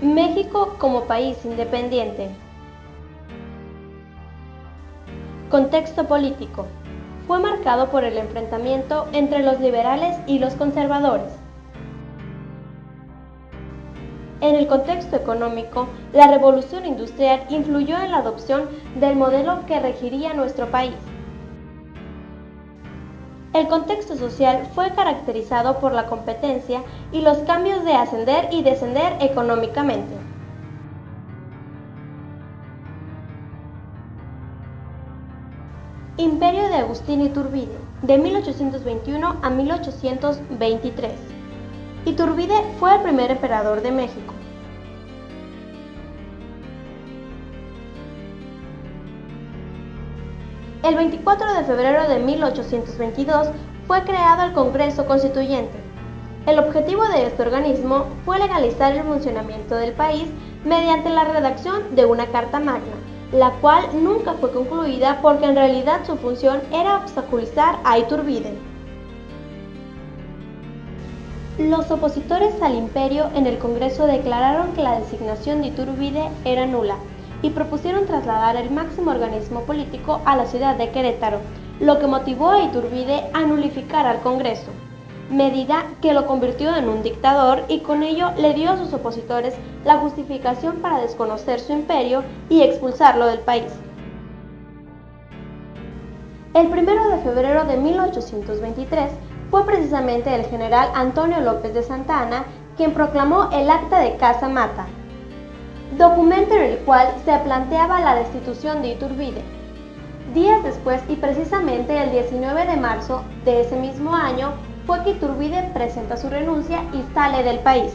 México como país independiente. Contexto político. Fue marcado por el enfrentamiento entre los liberales y los conservadores. En el contexto económico, la revolución industrial influyó en la adopción del modelo que regiría nuestro país. El contexto social fue caracterizado por la competencia y los cambios de ascender y descender económicamente. Imperio de Agustín Iturbide, de 1821 a 1823. Iturbide fue el primer emperador de México. El 24 de febrero de 1822 fue creado el Congreso Constituyente. El objetivo de este organismo fue legalizar el funcionamiento del país mediante la redacción de una Carta Magna, la cual nunca fue concluida porque en realidad su función era obstaculizar a Iturbide. Los opositores al imperio en el Congreso declararon que la designación de Iturbide era nula y propusieron trasladar el máximo organismo político a la ciudad de Querétaro, lo que motivó a Iturbide a nulificar al Congreso, medida que lo convirtió en un dictador y con ello le dio a sus opositores la justificación para desconocer su imperio y expulsarlo del país. El 1 de febrero de 1823 fue precisamente el general Antonio López de Santa Anna quien proclamó el Acta de Casa Mata, documento en el cual se planteaba la destitución de Iturbide. Días después y precisamente el 19 de marzo de ese mismo año fue que Iturbide presenta su renuncia y sale del país.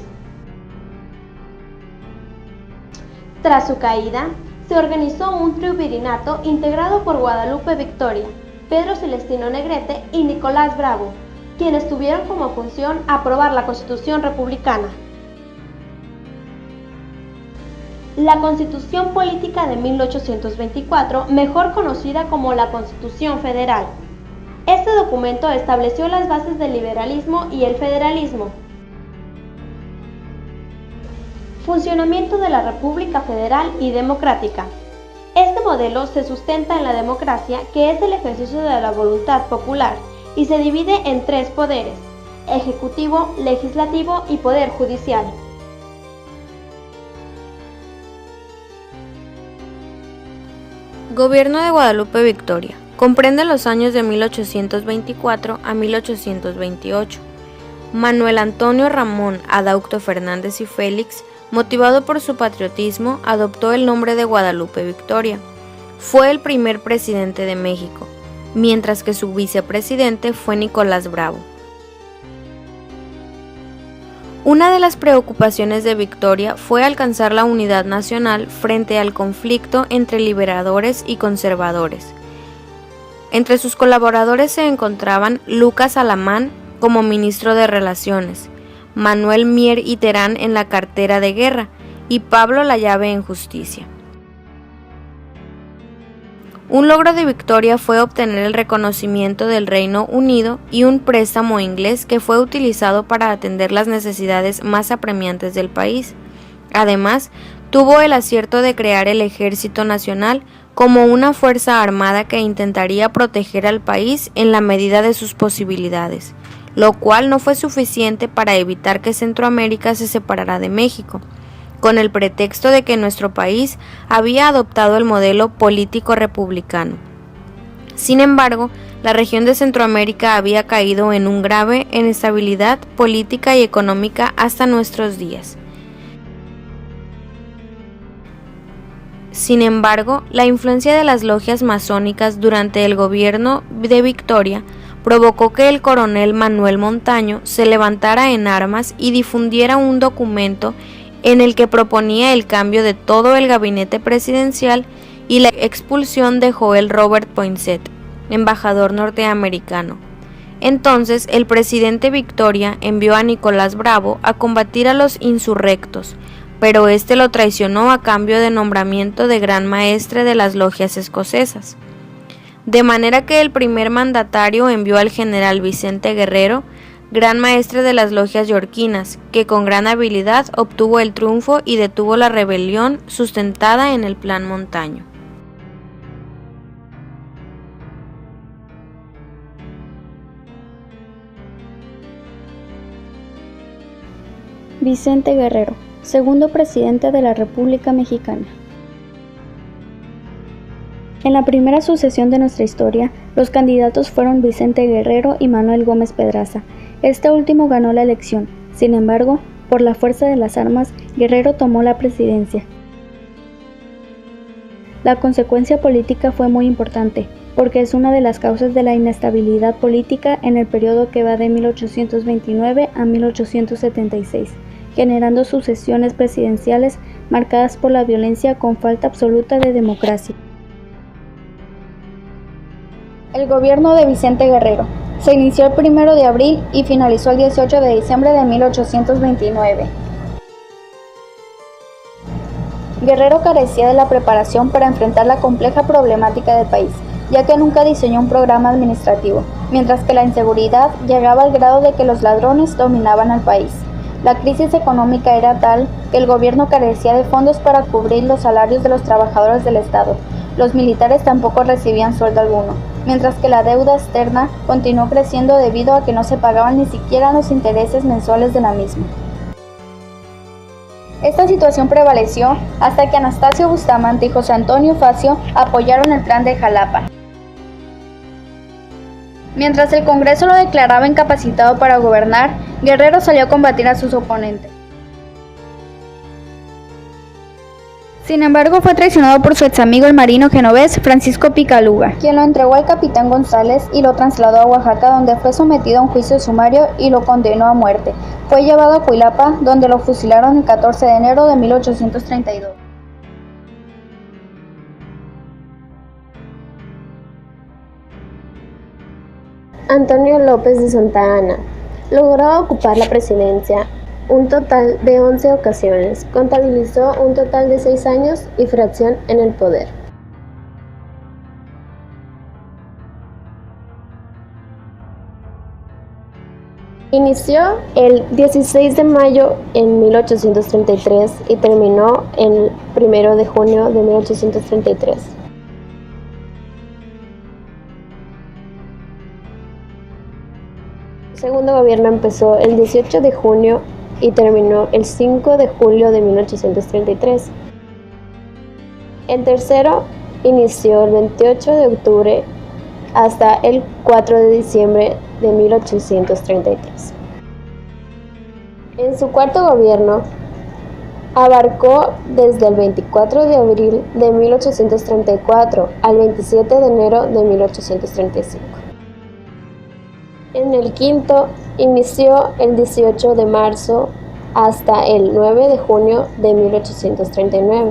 Tras su caída, se organizó un triunvirato integrado por Guadalupe Victoria, Pedro Celestino Negrete y Nicolás Bravo, quienes tuvieron como función aprobar la Constitución republicana. La Constitución Política de 1824, mejor conocida como la Constitución Federal. Este documento estableció las bases del liberalismo y el federalismo. Funcionamiento de la República Federal y Democrática. Este modelo se sustenta en la democracia, que es el ejercicio de la voluntad popular, y se divide en tres poderes: ejecutivo, legislativo y poder judicial. Gobierno de Guadalupe Victoria. Comprende los años de 1824 a 1828. Manuel Antonio Ramón Adaucto Fernández y Félix, motivado por su patriotismo, adoptó el nombre de Guadalupe Victoria. Fue el primer presidente de México, mientras que su vicepresidente fue Nicolás Bravo. Una de las preocupaciones de Victoria fue alcanzar la unidad nacional frente al conflicto entre liberadores y conservadores. Entre sus colaboradores se encontraban Lucas Alamán como ministro de Relaciones, Manuel Mier y Terán en la cartera de Guerra y Pablo Lallave en Justicia. Un logro de Victoria fue obtener el reconocimiento del Reino Unido y un préstamo inglés que fue utilizado para atender las necesidades más apremiantes del país. Además, tuvo el acierto de crear el Ejército Nacional como una fuerza armada que intentaría proteger al país en la medida de sus posibilidades, lo cual no fue suficiente para evitar que Centroamérica se separara de México, con el pretexto de que nuestro país había adoptado el modelo político republicano. Sin embargo, la región de Centroamérica había caído en un grave inestabilidad política y económica hasta nuestros días. Sin embargo, la influencia de las logias masónicas durante el gobierno de Victoria provocó que el coronel Manuel Montaño se levantara en armas y difundiera un documento en el que proponía el cambio de todo el gabinete presidencial y la expulsión de Joel Robert Poinsett, embajador norteamericano. Entonces, el presidente Victoria envió a Nicolás Bravo a combatir a los insurrectos, pero este lo traicionó a cambio de nombramiento de gran maestre de las logias escocesas. De manera que el primer mandatario envió al general Vicente Guerrero, gran maestre de las logias yorquinas, que con gran habilidad obtuvo el triunfo y detuvo la rebelión sustentada en el Plan Montaño. Vicente Guerrero, segundo presidente de la República Mexicana. En la primera sucesión de nuestra historia, los candidatos fueron Vicente Guerrero y Manuel Gómez Pedraza. Este último ganó la elección. Sin embargo, por la fuerza de las armas, Guerrero tomó la presidencia. La consecuencia política fue muy importante, porque es una de las causas de la inestabilidad política en el periodo que va de 1829 a 1876, generando sucesiones presidenciales marcadas por la violencia con falta absoluta de democracia. El gobierno de Vicente Guerrero se inició el 1 de abril y finalizó el 18 de diciembre de 1829. Guerrero carecía de la preparación para enfrentar la compleja problemática del país, ya que nunca diseñó un programa administrativo, mientras que la inseguridad llegaba al grado de que los ladrones dominaban al país. La crisis económica era tal que el gobierno carecía de fondos para cubrir los salarios de los trabajadores del Estado. Los militares tampoco recibían sueldo alguno, mientras que la deuda externa continuó creciendo debido a que no se pagaban ni siquiera los intereses mensuales de la misma. Esta situación prevaleció hasta que Anastasio Bustamante y José Antonio Facio apoyaron el Plan de Jalapa. Mientras el Congreso lo declaraba incapacitado para gobernar, Guerrero salió a combatir a sus oponentes. Sin embargo, fue traicionado por su examigo el marino genovés Francisco Picaluga, quien lo entregó al capitán González y lo trasladó a Oaxaca, donde fue sometido a un juicio sumario y lo condenó a muerte. Fue llevado a Cuilapa, donde lo fusilaron el 14 de enero de 1832. Antonio López de Santa Anna logró ocupar la presidencia un total de 11 ocasiones, contabilizó un total de 6 años y fracción en el poder. Inició el 16 de mayo en 1833 y terminó el 1 de junio de 1833. El segundo gobierno empezó el 18 de junio y terminó el 5 de julio de 1833. El tercero inició el 28 de octubre hasta el 4 de diciembre de 1833. En su cuarto gobierno abarcó desde el 24 de abril de 1834 al 27 de enero de 1835. En el quinto inició el 18 de marzo hasta el 9 de junio de 1839.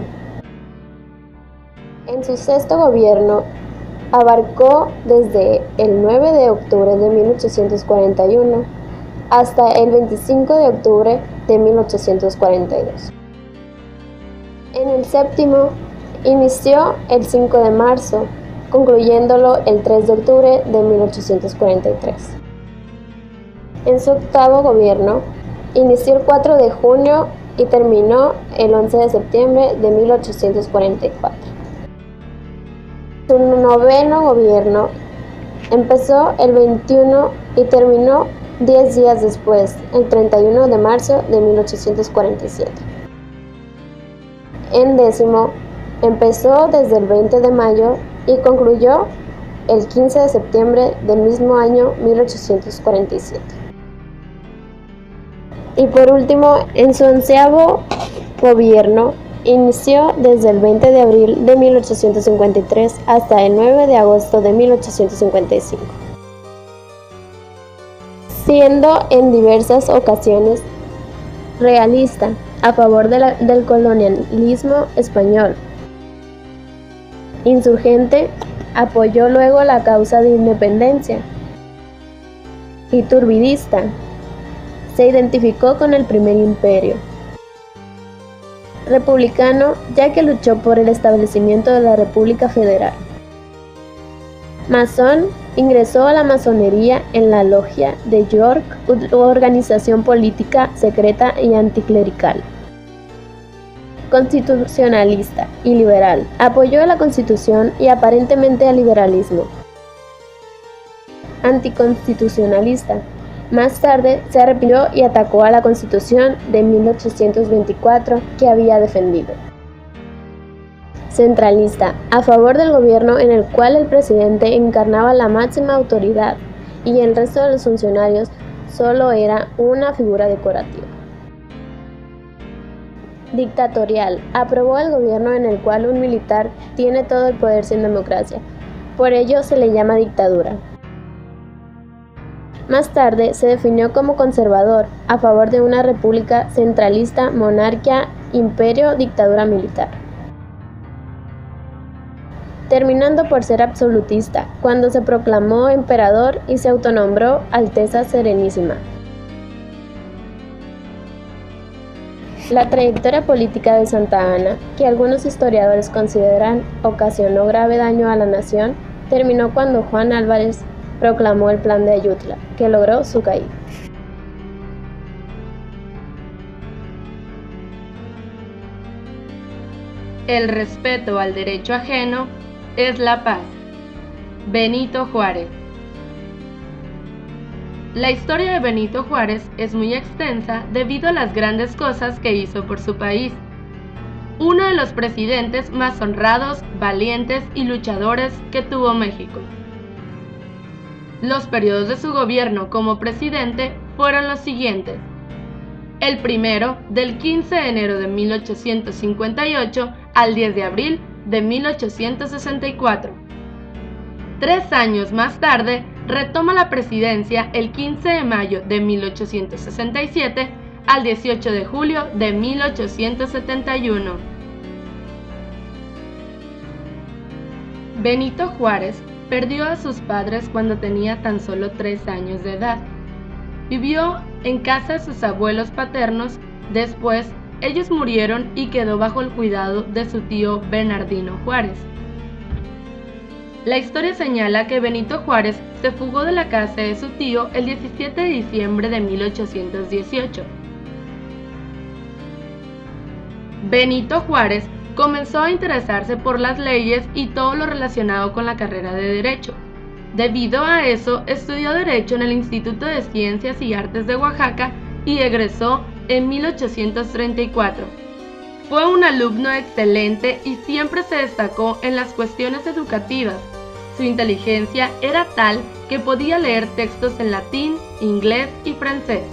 En su sexto gobierno abarcó desde el 9 de octubre de 1841 hasta el 25 de octubre de 1842. En el séptimo inició el 5 de marzo, concluyéndolo el 3 de octubre de 1843. En su octavo gobierno, inició el 4 de junio y terminó el 11 de septiembre de 1844. Su noveno gobierno empezó el 21 y terminó 10 días después, el 31 de marzo de 1847. En décimo, empezó desde el 20 de mayo y concluyó el 15 de septiembre del mismo año 1847. Y por último, en su 11º gobierno, inició desde el 20 de abril de 1853 hasta el 9 de agosto de 1855, siendo en diversas ocasiones realista, a favor del colonialismo español. Insurgente, apoyó luego la causa de independencia. Iturbidista, se identificó con el primer imperio. Republicano, ya que luchó por el establecimiento de la República Federal. Masón, ingresó a la masonería en la Logia de York, organización política secreta y anticlerical. Constitucionalista y liberal, apoyó a la Constitución y aparentemente al liberalismo. Anticonstitucionalista, más tarde se arrepintió y atacó a la Constitución de 1824 que había defendido. Centralista, a favor del gobierno en el cual el presidente encarnaba la máxima autoridad y el resto de los funcionarios solo era una figura decorativa. Dictatorial, aprobó el gobierno en el cual un militar tiene todo el poder sin democracia, por ello se le llama dictadura. Más tarde se definió como conservador, a favor de una república centralista, monarquía, imperio, dictadura militar. Terminando por ser absolutista, cuando se proclamó emperador y se autonombró Alteza Serenísima. La trayectoria política de Santa Anna, que algunos historiadores consideran ocasionó grave daño a la nación, terminó cuando Juan Álvarez proclamó el Plan de Ayutla, que logró su caída. El respeto al derecho ajeno es la paz. Benito Juárez. La historia de Benito Juárez es muy extensa debido a las grandes cosas que hizo por su país. Uno de los presidentes más honrados, valientes y luchadores que tuvo México. Los periodos de su gobierno como presidente fueron los siguientes. El primero, del 15 de enero de 1858 al 10 de abril de 1864. 3 años más tarde, retoma la presidencia el 15 de mayo de 1867 al 18 de julio de 1871. Benito Juárez perdió a sus padres cuando tenía tan solo 3 años de edad. Vivió en casa de sus abuelos paternos, después ellos murieron y quedó bajo el cuidado de su tío Bernardino Juárez. La historia señala que Benito Juárez se fugó de la casa de su tío el 17 de diciembre de 1818. Benito Juárez comenzó a interesarse por las leyes y todo lo relacionado con la carrera de Derecho. Debido a eso, estudió Derecho en el Instituto de Ciencias y Artes de Oaxaca y egresó en 1834. Fue un alumno excelente y siempre se destacó en las cuestiones educativas. Su inteligencia era tal que podía leer textos en latín, inglés y francés.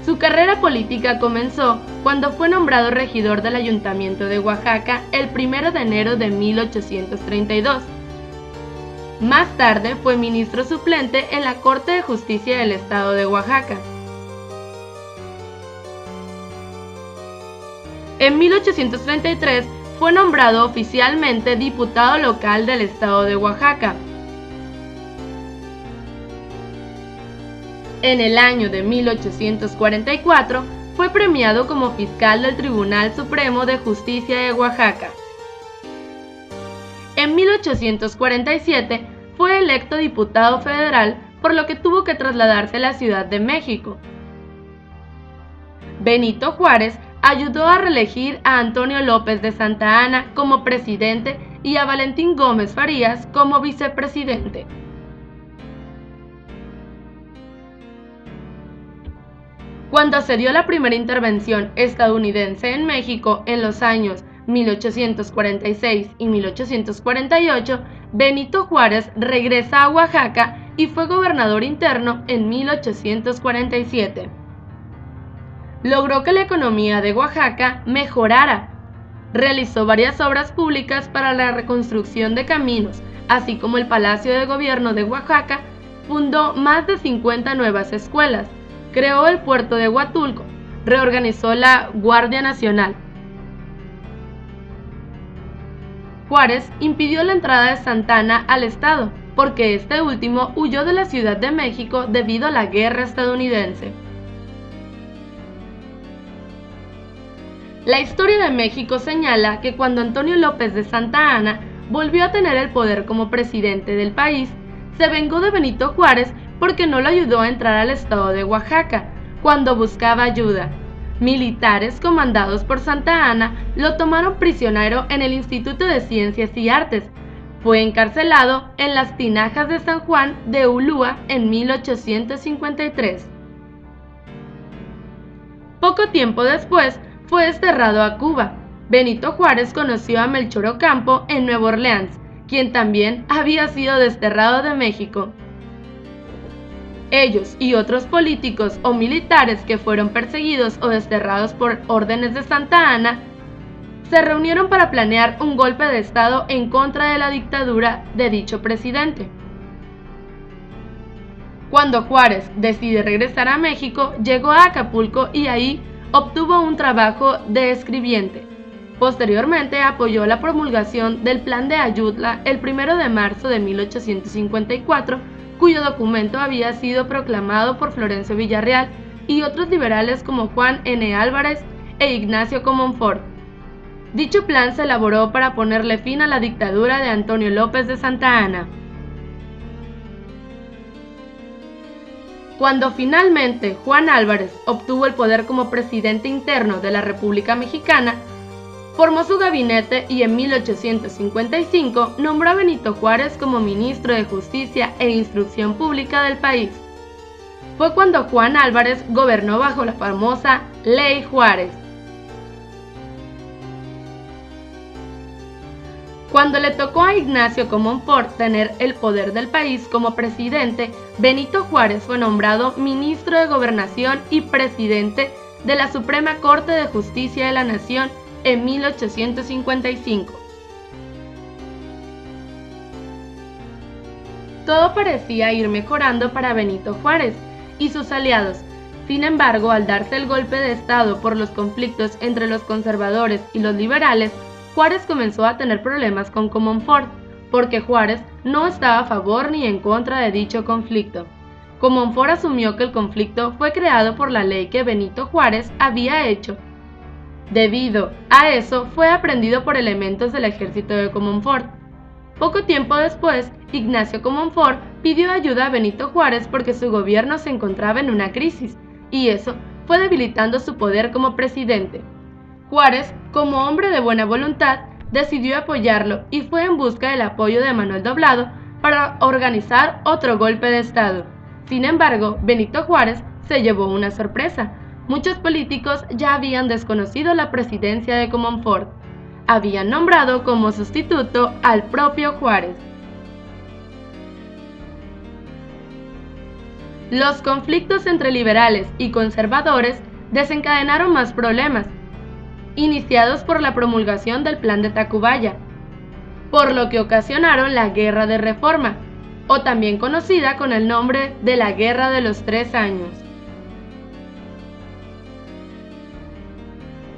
Su carrera política comenzó cuando fue nombrado regidor del Ayuntamiento de Oaxaca el 1 de enero de 1832. Más tarde fue ministro suplente en la Corte de Justicia del Estado de Oaxaca. En 1833 fue nombrado oficialmente diputado local del Estado de Oaxaca. En el año de 1844 fue premiado como fiscal del Tribunal Supremo de Justicia de Oaxaca. En 1847 fue electo diputado federal, por lo que tuvo que trasladarse a la Ciudad de México. Benito Juárez ayudó a reelegir a Antonio López de Santa Anna como presidente y a Valentín Gómez Farías como vicepresidente. Cuando se dio la primera intervención estadounidense en México en los años 1846 y 1848, Benito Juárez regresa a Oaxaca y fue gobernador interno en 1847. Logró que la economía de Oaxaca mejorara. Realizó varias obras públicas para la reconstrucción de caminos, así como el Palacio de Gobierno de Oaxaca. Fundó más de 50 nuevas escuelas, creó el puerto de Huatulco, reorganizó la Guardia Nacional. Juárez impidió la entrada de Santa Anna al estado, porque este último huyó de la Ciudad de México debido a la guerra estadounidense. La historia de México señala que cuando Antonio López de Santa Anna volvió a tener el poder como presidente del país, se vengó de Benito Juárez porque no lo ayudó a entrar al estado de Oaxaca cuando buscaba ayuda. Militares comandados por Santa Anna lo tomaron prisionero en el Instituto de Ciencias y Artes. Fue encarcelado en las Tinajas de San Juan de Ulúa en 1853. Poco tiempo después fue desterrado a Cuba. Benito Juárez conoció a Melchor Ocampo en Nueva Orleans, quien también había sido desterrado de México. Ellos y otros políticos o militares que fueron perseguidos o desterrados por órdenes de Santa Anna se reunieron para planear un golpe de Estado en contra de la dictadura de dicho presidente. Cuando Juárez decide regresar a México, llegó a Acapulco y ahí obtuvo un trabajo de escribiente. Posteriormente apoyó la promulgación del Plan de Ayutla el 1 de marzo de 1854, cuyo documento había sido proclamado por Florencio Villarreal y otros liberales como Juan N. Álvarez e Ignacio Comonfort. Dicho plan se elaboró para ponerle fin a la dictadura de Antonio López de Santa Anna. Cuando finalmente Juan Álvarez obtuvo el poder como presidente interno de la República Mexicana, formó su gabinete y en 1855 nombró a Benito Juárez como ministro de Justicia e Instrucción Pública del país. Fue cuando Juan Álvarez gobernó bajo la famosa Ley Juárez. Cuando le tocó a Ignacio Comonfort tener el poder del país como presidente, Benito Juárez fue nombrado ministro de Gobernación y presidente de la Suprema Corte de Justicia de la Nación en 1855. Todo parecía ir mejorando para Benito Juárez y sus aliados. Sin embargo, al darse el golpe de Estado por los conflictos entre los conservadores y los liberales, Juárez comenzó a tener problemas con Comonfort, porque Juárez no estaba a favor ni en contra de dicho conflicto. Comonfort asumió que el conflicto fue creado por la ley que Benito Juárez había hecho. Debido a eso, fue aprendido por elementos del ejército de Comonfort. Poco tiempo después, Ignacio Comonfort pidió ayuda a Benito Juárez porque su gobierno se encontraba en una crisis, y eso fue debilitando su poder como presidente. Juárez, como hombre de buena voluntad, decidió apoyarlo y fue en busca del apoyo de Manuel Doblado para organizar otro golpe de Estado. Sin embargo, Benito Juárez se llevó una sorpresa. Muchos políticos ya habían desconocido la presidencia de Comonfort. Habían nombrado como sustituto al propio Juárez. Los conflictos entre liberales y conservadores desencadenaron más problemas, iniciados por la promulgación del Plan de Tacubaya, por lo que ocasionaron la Guerra de Reforma, o también conocida con el nombre de la Guerra de los 3 años.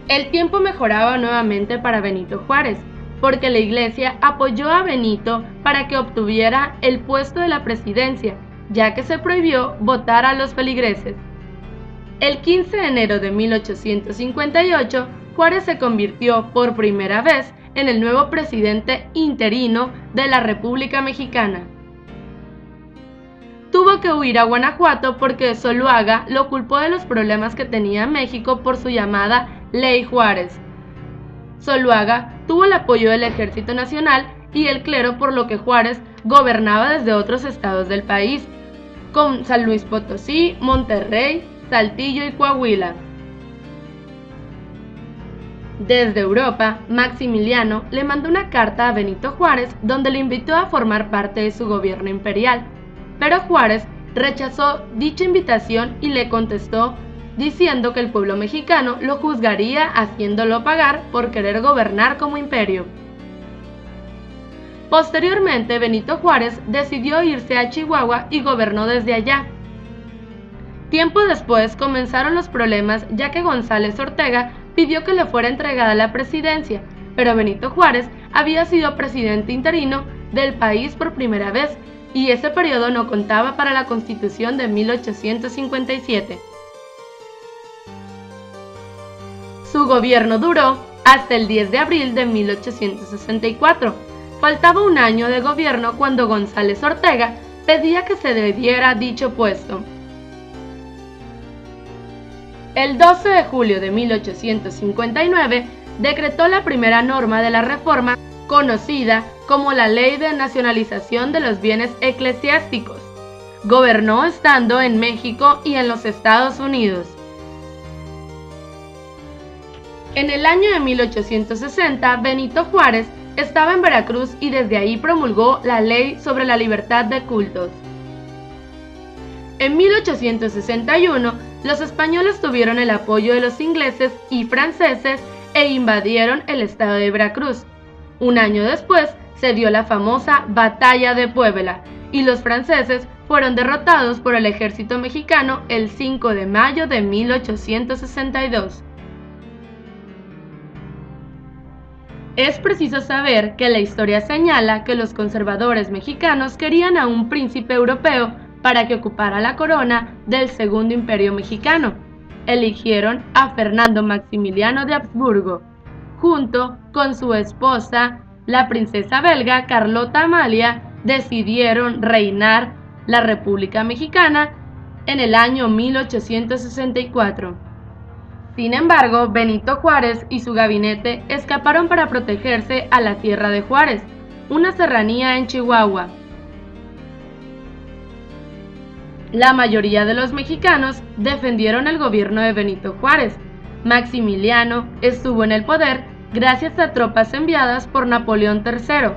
El tiempo mejoraba nuevamente para Benito Juárez, porque la Iglesia apoyó a Benito para que obtuviera el puesto de la presidencia, ya que se prohibió votar a los feligreses. El 15 de enero de 1858, Juárez se convirtió por primera vez en el nuevo presidente interino de la República Mexicana. Tuvo que huir a Guanajuato porque Zuluaga lo culpó de los problemas que tenía México por su llamada Ley Juárez. Zuluaga tuvo el apoyo del Ejército Nacional y el clero, por lo que Juárez gobernaba desde otros estados del país, como San Luis Potosí, Monterrey, Saltillo y Coahuila. Desde Europa, Maximiliano le mandó una carta a Benito Juárez donde le invitó a formar parte de su gobierno imperial, pero Juárez rechazó dicha invitación y le contestó diciendo que el pueblo mexicano lo juzgaría haciéndolo pagar por querer gobernar como imperio. Posteriormente, Benito Juárez decidió irse a Chihuahua y gobernó desde allá. Tiempo después comenzaron los problemas, ya que González Ortega pidió que le fuera entregada la presidencia, pero Benito Juárez había sido presidente interino del país por primera vez, y ese periodo no contaba para la Constitución de 1857. Su Su gobierno duró hasta el 10 de abril de 1864. Faltaba un año de gobierno cuando González Ortega pedía que se le diera dicho puesto. El 12 de julio de 1859 decretó la primera norma de la reforma, conocida como la Ley de Nacionalización de los Bienes Eclesiásticos. Gobernó estando en México y en los Estados Unidos. En el año de 1860, Benito Juárez estaba en Veracruz y desde ahí promulgó la Ley sobre la Libertad de Cultos. En 1861, los españoles tuvieron el apoyo de los ingleses y franceses e invadieron el estado de Veracruz. Un año después se dio la famosa Batalla de Puebla y los franceses fueron derrotados por el ejército mexicano el 5 de mayo de 1862. Es preciso saber que la historia señala que los conservadores mexicanos querían a un príncipe europeo para que ocupara la corona del Segundo Imperio Mexicano. Eligieron a Fernando Maximiliano de Habsburgo, junto con su esposa, la princesa belga Carlota Amalia, decidieron reinar la República Mexicana en el año 1864. Sin embargo, Benito Juárez y su gabinete escaparon para protegerse a la Tierra de Juárez, una serranía en Chihuahua. La mayoría de los mexicanos defendieron el gobierno de Benito Juárez. Maximiliano estuvo en el poder gracias a tropas enviadas por Napoleón III,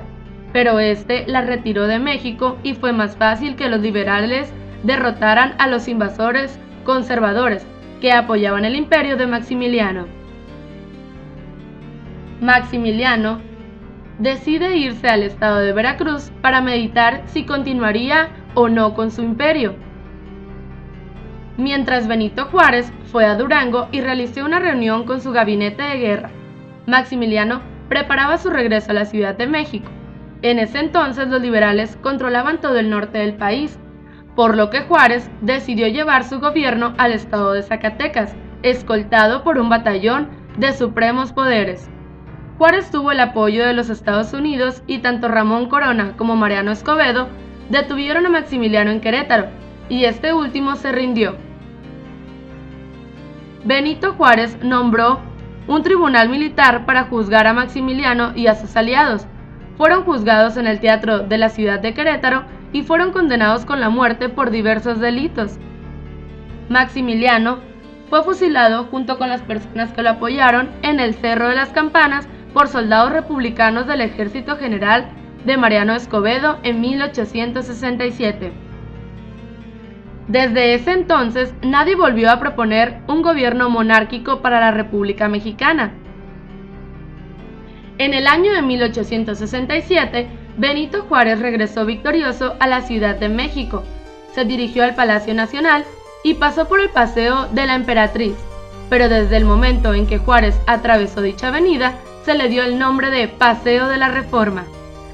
pero este las retiró de México y fue más fácil que los liberales derrotaran a los invasores conservadores que apoyaban el imperio de Maximiliano. Maximiliano decide irse al estado de Veracruz para meditar si continuaría o no con su imperio. Mientras Benito Juárez fue a Durango y realizó una reunión con su gabinete de guerra, Maximiliano preparaba su regreso a la Ciudad de México. En ese entonces los liberales controlaban todo el norte del país, por lo que Juárez decidió llevar su gobierno al estado de Zacatecas, escoltado por un batallón de supremos poderes. Juárez tuvo el apoyo de los Estados Unidos y tanto Ramón Corona como Mariano Escobedo detuvieron a Maximiliano en Querétaro, y este último se rindió. Benito Juárez nombró un tribunal militar para juzgar a Maximiliano y a sus aliados. Fueron juzgados en el teatro de la ciudad de Querétaro y fueron condenados con la muerte por diversos delitos. Maximiliano fue fusilado junto con las personas que lo apoyaron en el Cerro de las Campanas por soldados republicanos del Ejército General de Mariano Escobedo en 1867. Desde ese entonces, nadie volvió a proponer un gobierno monárquico para la República Mexicana. En el año de 1867, Benito Juárez regresó victorioso a la Ciudad de México, se dirigió al Palacio Nacional y pasó por el Paseo de la Emperatriz, pero desde el momento en que Juárez atravesó dicha avenida, se le dio el nombre de Paseo de la Reforma.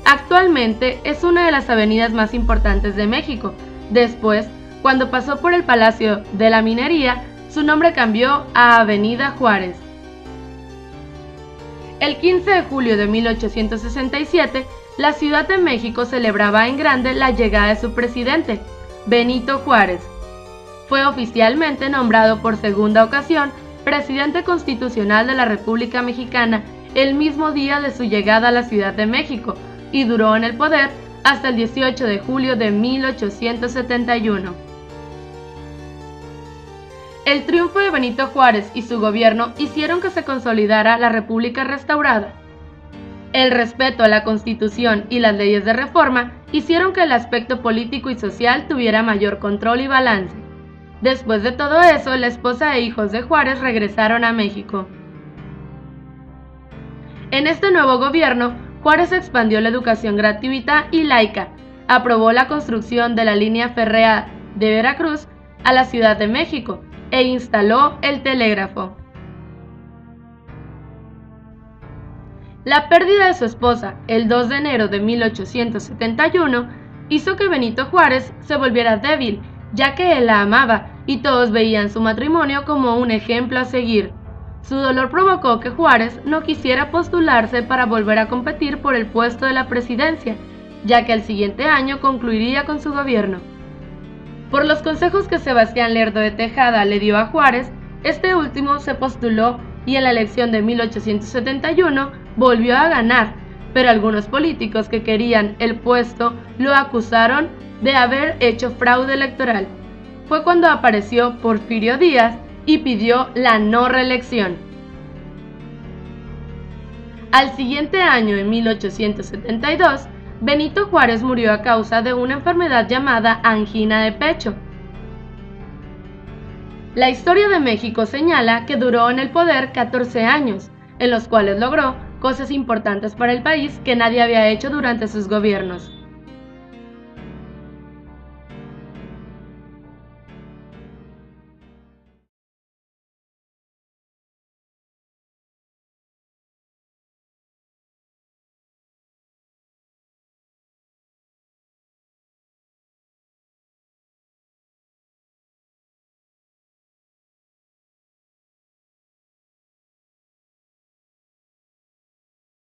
Actualmente es una de las avenidas más importantes de México. Después, cuando pasó por el Palacio de la Minería, su nombre cambió a Avenida Juárez. El 15 de julio de 1867, la Ciudad de México celebraba en grande la llegada de su presidente, Benito Juárez. Fue oficialmente nombrado por segunda ocasión presidente constitucional de la República Mexicana el mismo día de su llegada a la Ciudad de México y duró en el poder hasta el 18 de julio de 1871. El triunfo de Benito Juárez y su gobierno hicieron que se consolidara la República restaurada. El respeto a la Constitución y las leyes de reforma hicieron que el aspecto político y social tuviera mayor control y balance. Después de todo eso, la esposa e hijos de Juárez regresaron a México. En este nuevo gobierno, Juárez expandió la educación gratuita y laica, aprobó la construcción de la línea férrea de Veracruz a la Ciudad de México e instaló el telégrafo. La pérdida de su esposa, el 2 de enero de 1871, hizo que Benito Juárez se volviera débil, ya que él la amaba y todos veían su matrimonio como un ejemplo a seguir. Su dolor provocó que Juárez no quisiera postularse para volver a competir por el puesto de la presidencia, ya que el siguiente año concluiría con su gobierno. Por los consejos que Sebastián Lerdo de Tejada le dio a Juárez, este último se postuló y en la elección de 1871 volvió a ganar, pero algunos políticos que querían el puesto lo acusaron de haber hecho fraude electoral. Fue cuando apareció Porfirio Díaz y pidió la no reelección. Al siguiente año, en 1872, Benito Juárez murió a causa de una enfermedad llamada angina de pecho. La historia de México señala que duró en el poder 14 años, en los cuales logró cosas importantes para el país que nadie había hecho durante sus gobiernos.